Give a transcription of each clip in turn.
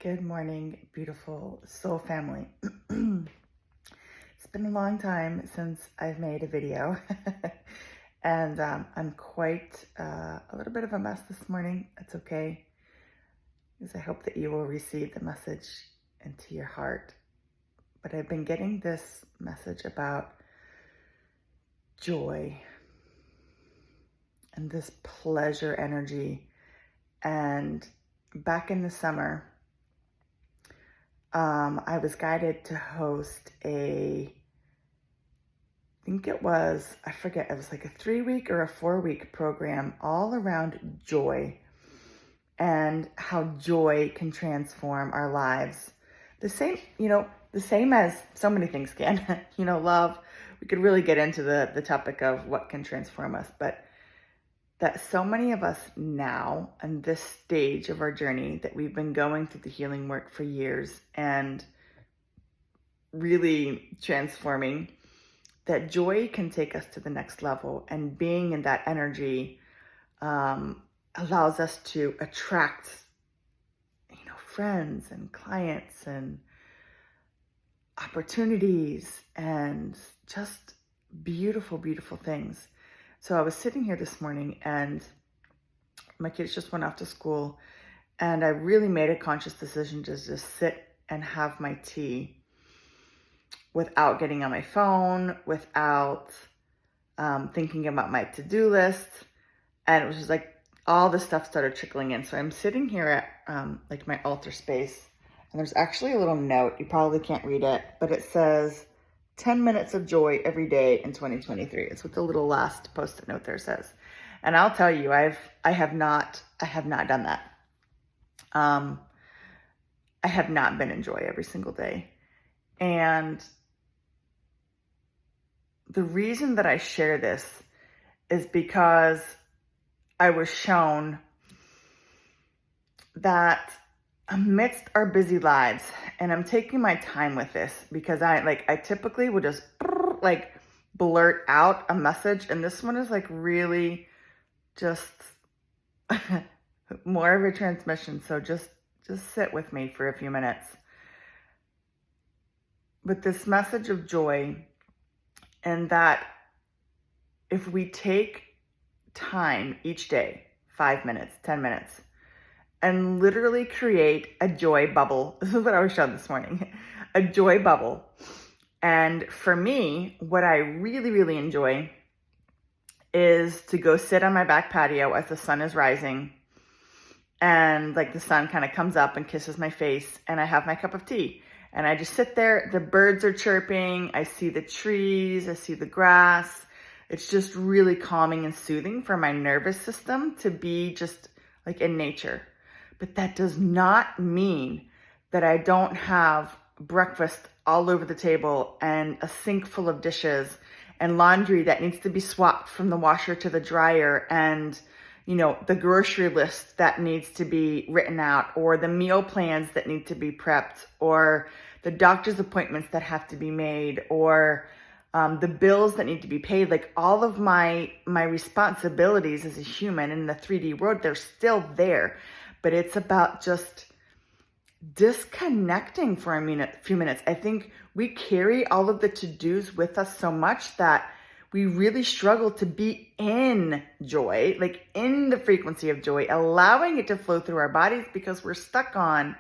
Good morning, beautiful soul family. It's been a long time since I've made a video, and I'm quite a little bit of a mess this morning. It's okay, because I hope that you will receive the message into your heart. But I've been getting this message about joy and this pleasure energy. And back in the summer, I was guided to host I forget, it was like a 3-week or a 4-week program all around joy and how joy can transform our lives. The same as so many things can, love. We could really get into the topic of what can transform us, but that so many of us now, in this stage of our journey, that we've been going through the healing work for years and really transforming, that joy can take us to the next level. And being in that energy allows us to attract, friends and clients and opportunities and just beautiful, beautiful things. So I was sitting here this morning and my kids just went off to school, and I really made a conscious decision to just sit and have my tea without getting on my phone, without thinking about my to-do list. And it was just like all this stuff started trickling in. So I'm sitting here at my altar space, and there's actually a little note. You probably can't read it, but it says 10 minutes of joy every day in 2023. It's what the little last post-it note there says. And I'll tell you, I have not done that. I have not been in joy every single day. And the reason that I share this is because I was shown that amidst our busy lives, and I'm taking my time with this because I typically would just blurt out a message, and this one is really just more of a transmission. So just sit with me for a few minutes. But this message of joy, and that if we take time each day, 5 minutes, 10 minutes, and literally create a joy bubble. This is what I was shown this morning, a joy bubble. And for me, what I really, really enjoy is to go sit on my back patio as the sun is rising, and the sun kind of comes up and kisses my face, and I have my cup of tea, and I just sit there. The birds are chirping. I see the trees. I see the grass. It's just really calming and soothing for my nervous system to be just in nature. But that does not mean that I don't have breakfast all over the table and a sink full of dishes and laundry that needs to be swapped from the washer to the dryer, and the grocery list that needs to be written out, or the meal plans that need to be prepped, or the doctor's appointments that have to be made, or the bills that need to be paid. All of my responsibilities as a human in the 3D world, they're still there. But it's about just disconnecting for a few minutes. I think we carry all of the to-dos with us so much that we really struggle to be in joy, in the frequency of joy, allowing it to flow through our bodies, because we're stuck on,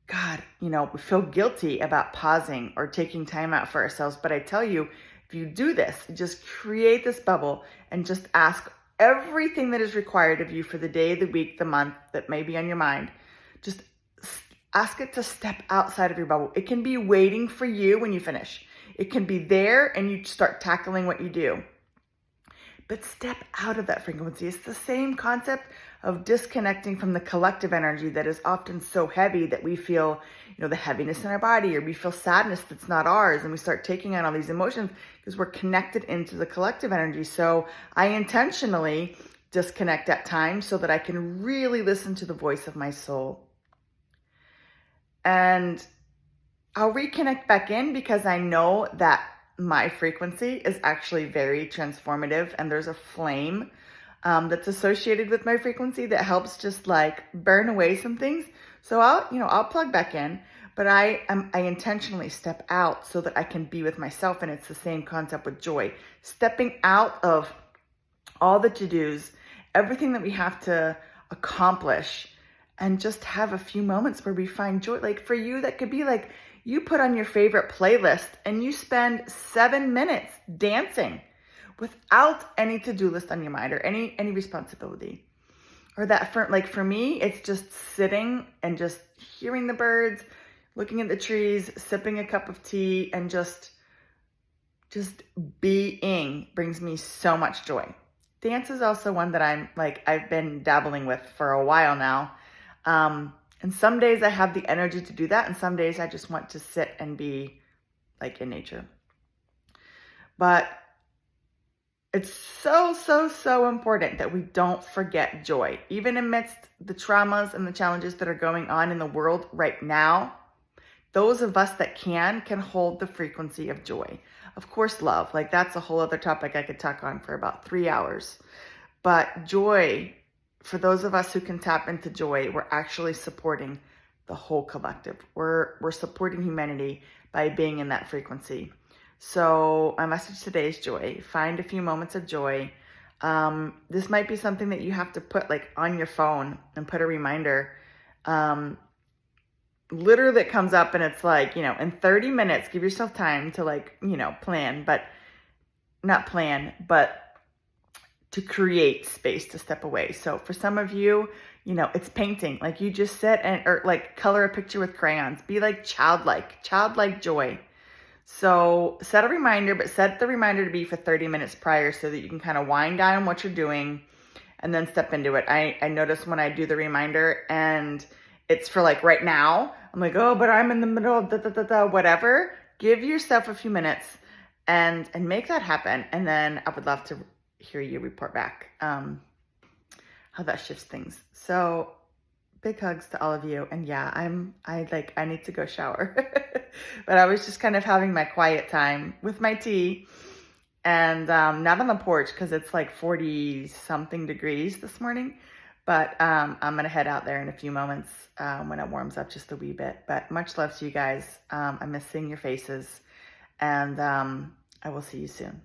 God, we feel guilty about pausing or taking time out for ourselves. But I tell you, if you do this, just create this bubble and just ask everything that is required of you for the day, the week, the month that may be on your mind. Just ask it to step outside of your bubble. It can be waiting for you when you finish. It can be there and you start tackling what you do. But step out of that frequency. It's the same concept of disconnecting from the collective energy that is often so heavy that we feel, the heaviness in our body, or we feel sadness that's not ours, and we start taking on all these emotions because we're connected into the collective energy. So I intentionally disconnect at times so that I can really listen to the voice of my soul. And I'll reconnect back in because I know that my frequency is actually very transformative, and there's a flame that's associated with my frequency that helps just burn away some things So I'll plug back in, but I intentionally step out so that I can be with myself. And it's the same concept with joy. Stepping out of all the to-dos, everything that we have to accomplish, and just have a few moments where we find joy. Like for you, that could be like you put on your favorite playlist and you spend 7 minutes dancing without any to-do list on your mind or any responsibility. Or that for me, it's just sitting and just hearing the birds, looking at the trees, sipping a cup of tea, and just being brings me so much joy. Dance is also one that I've been dabbling with for a while now. And some days I have the energy to do that, and some days I just want to sit and be like in nature. But it's so, so, so important that we don't forget joy. Even amidst the traumas and the challenges that are going on in the world right now, those of us that can hold the frequency of joy. Of course, love, like that's a whole other topic I could talk on for about 3 hours. But joy, for those of us who can tap into joy, we're actually supporting the whole collective. We're supporting humanity by being in that frequency. So my message today is joy. Find a few moments of joy. This might be something that you have to put like on your phone and put a reminder. Literally it comes up and it's like, in 30 minutes, give yourself time to plan, but not plan, but to create space to step away. So for some of you, it's painting. Like you just sit or like color a picture with crayons. Be like childlike joy. So set a reminder, but set the reminder to be for 30 minutes prior so that you can kind of wind down what you're doing and then step into it. I notice when I do the reminder and it's for like right now, I'm like, oh, but I'm in the middle of whatever. Give yourself a few minutes and make that happen. And then I would love to hear you report back how that shifts things. So big hugs to all of you. And yeah, I need to go shower. But I was just kind of having my quiet time with my tea and not on the porch because it's like 40 something degrees this morning. But I'm going to head out there in a few moments when it warms up just a wee bit. But much love to you guys. I miss seeing your faces. And I will see you soon.